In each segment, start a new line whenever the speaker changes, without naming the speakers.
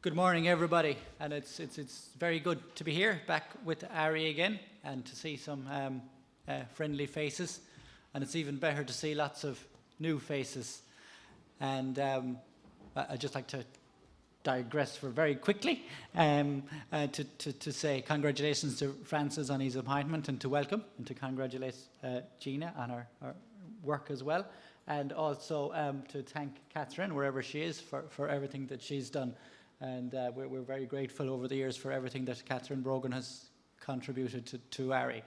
Good morning, everybody, and it's very good to be here, back with Ari again, and to see some friendly faces, and it's even better to see lots of new faces. And I'd just like to digress for very quickly to say congratulations to Francis on his appointment, and to welcome and to congratulate Gina on her work as well, and also to thank Catherine, wherever she is, for everything that she's done. And we're very grateful over the years for everything that Catherine Brogan has contributed to Ari.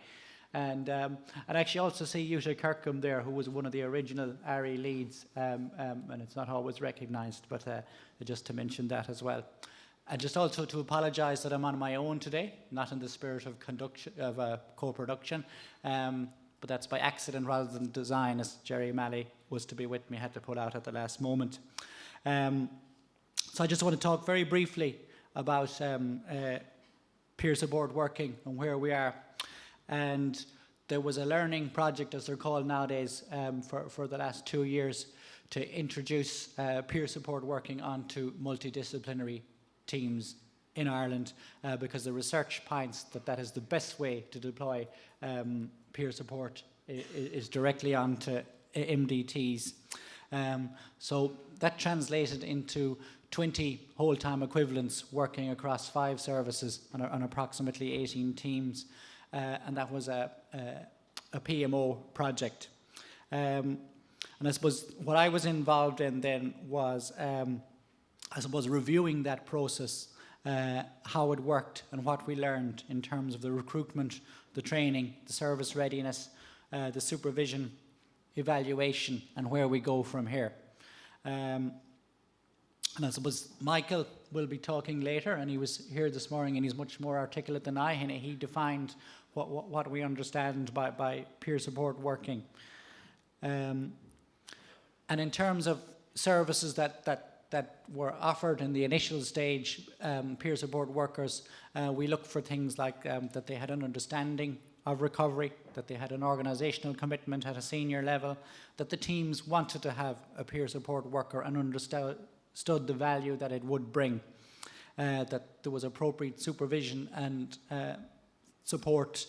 And I'd actually also see Jutta Kirkham there, who was one of the original Ari leads, and it's not always recognised, but just to mention that as well. And just also to apologise that I'm on my own today, not in the spirit of co-production, but that's by accident rather than design, as Jerry Malley was to be with me, had to pull out at the last moment. So I just want to talk very briefly about peer support working and where we are. And there was a learning project, as they're called nowadays, for the last 2 years to introduce peer support working onto multidisciplinary teams in Ireland, because the research points that is the best way to deploy peer support is directly onto MDTs. So that translated into 20 whole-time equivalents working across 5 services on approximately 18 teams, and that was a PMO project. And I suppose what I was involved in then was, I suppose, reviewing that process, how it worked and what we learned in terms of the recruitment, the training, the service readiness, the supervision, evaluation, and where we go from here. And I suppose Michael will be talking later, and he was here this morning, and he's much more articulate than I, and he defined what we understand by peer support working. And in terms of services that were offered in the initial stage, peer support workers, we look for things like that they had an understanding of recovery, that they had an organisational commitment at a senior level, that the teams wanted to have a peer support worker and understood the value that it would bring, that there was appropriate supervision and support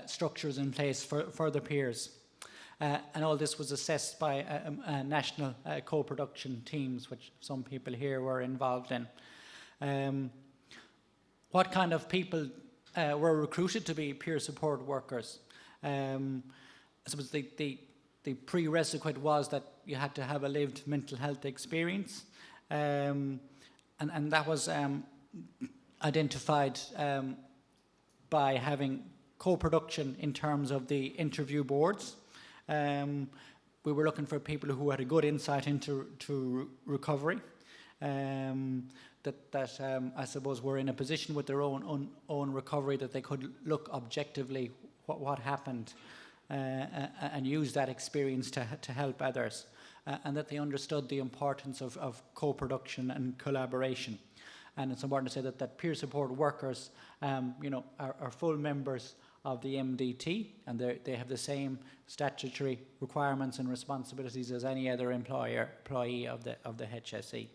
structures in place for the peers. And all this was assessed by national co-production teams, which some people here were involved in. What kind of people were recruited to be peer support workers? I suppose the prerequisite was that you had to have a lived mental health experience. And that was identified by having co-production in terms of the interview boards. We were looking for people who had a good insight into recovery, that I suppose were in a position with their own recovery, that they could look objectively what happened and use that experience to help others. And that they understood the importance of co-production and collaboration. And it's important to say that peer support workers, are full members of the MDT, and they have the same statutory requirements and responsibilities as any other employee of the HSE.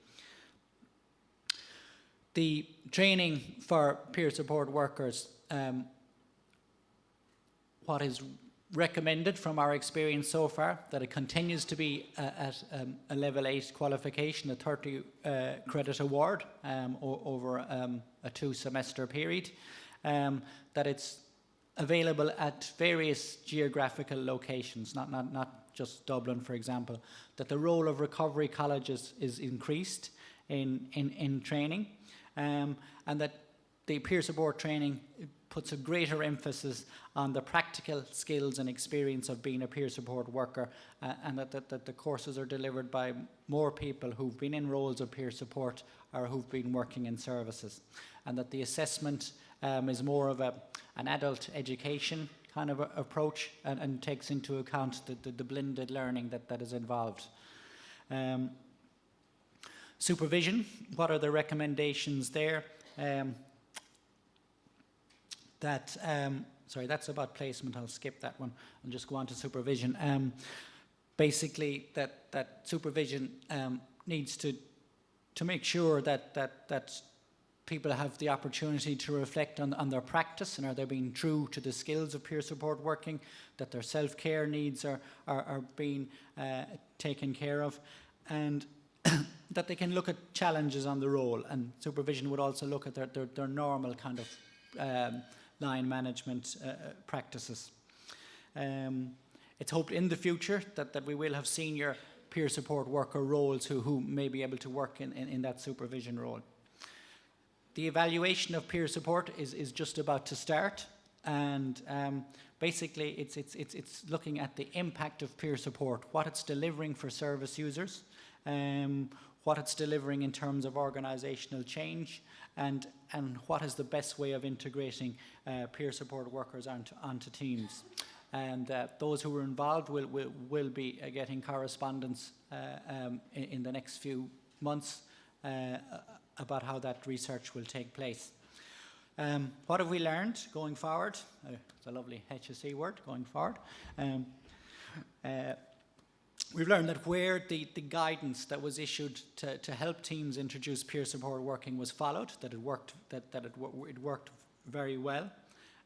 The training for peer support workers, what is recommended from our experience so far, that it continues to be at a level 8 qualification, a 30 credit award over a 2-semester period, that it's available at various geographical locations, not just Dublin, for example, that the role of recovery colleges is increased in training, and that the peer support training puts a greater emphasis on the practical skills and experience of being a peer support worker, and that the courses are delivered by more people who've been in roles of peer support or who've been working in services, and that the assessment is more of an adult education kind of approach, and takes into account the blended learning that is involved. Supervision, what are the recommendations there? Sorry, that's about placement. I'll skip that one and just go on to supervision. Basically, that supervision needs to make sure that people have the opportunity to reflect on their practice, and are they being true to the skills of peer support working, that their self-care needs are being taken care of, and that they can look at challenges on the role. And supervision would also look at their normal kind of line management practices. It's hoped in the future that we will have senior peer support worker roles who may be able to work in that supervision role. The evaluation of peer support is just about to start, and basically it's looking at the impact of peer support, what it's delivering for service users, what it's delivering in terms of organisational change, and what is the best way of integrating peer support workers onto teams. And those who were involved will be getting correspondence in the next few months about how that research will take place. What have we learned going forward? It's a lovely HSE word, going forward. We've learned that where the guidance that was issued to help teams introduce peer support working was followed, that it worked very well.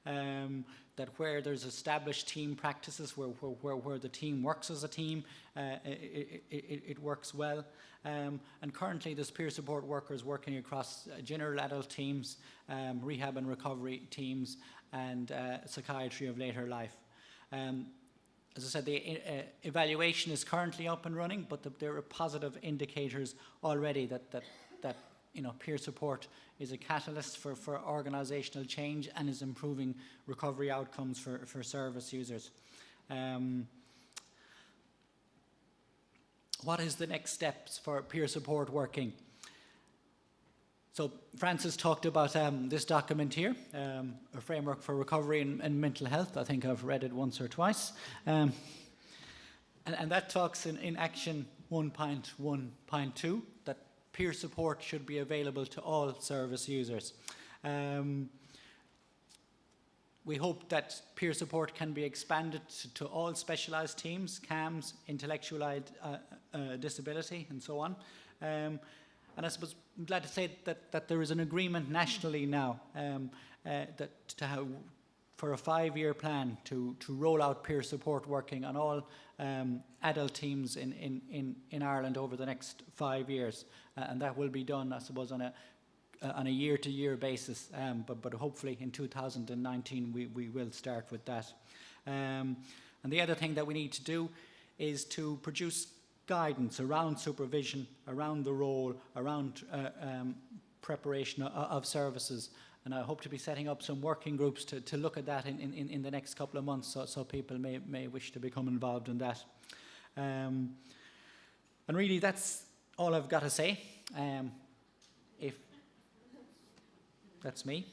That where there's established team practices, where the team works as a team, it works well. And currently there's peer support workers working across general adult teams, rehab and recovery teams, and psychiatry of later life. As I said, the evaluation is currently up and running, but there are positive indicators already that peer support is a catalyst for organisational change and is improving recovery outcomes for service users. What is the next steps for peer support working? So Francis talked about this document here, a framework for recovery and mental health. I think I've read it once or twice. And that talks in action 1.1.2 that peer support should be available to all service users. We hope that peer support can be expanded to all specialised teams, CAMS, intellectual disability, and so on. And I suppose I'm glad to say that there is an agreement nationally now for a 5-year plan to roll out peer support working on all adult teams in Ireland over the next 5 years. And that will be done, I suppose, on a year-to-year basis, but hopefully in 2019 we will start with that. And the other thing that we need to do is to produce guidance around supervision, around the role, around preparation of services. And I hope to be setting up some working groups to look at that in the next couple of months, so people may wish to become involved in that. And really that's all I've got to say. That's me.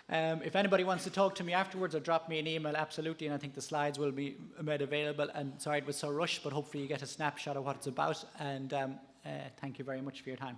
If anybody wants to talk to me afterwards or drop me an email, absolutely, and I think the slides will be made available. And sorry it was so rushed, but hopefully you get a snapshot of what it's about. And thank you very much for your time.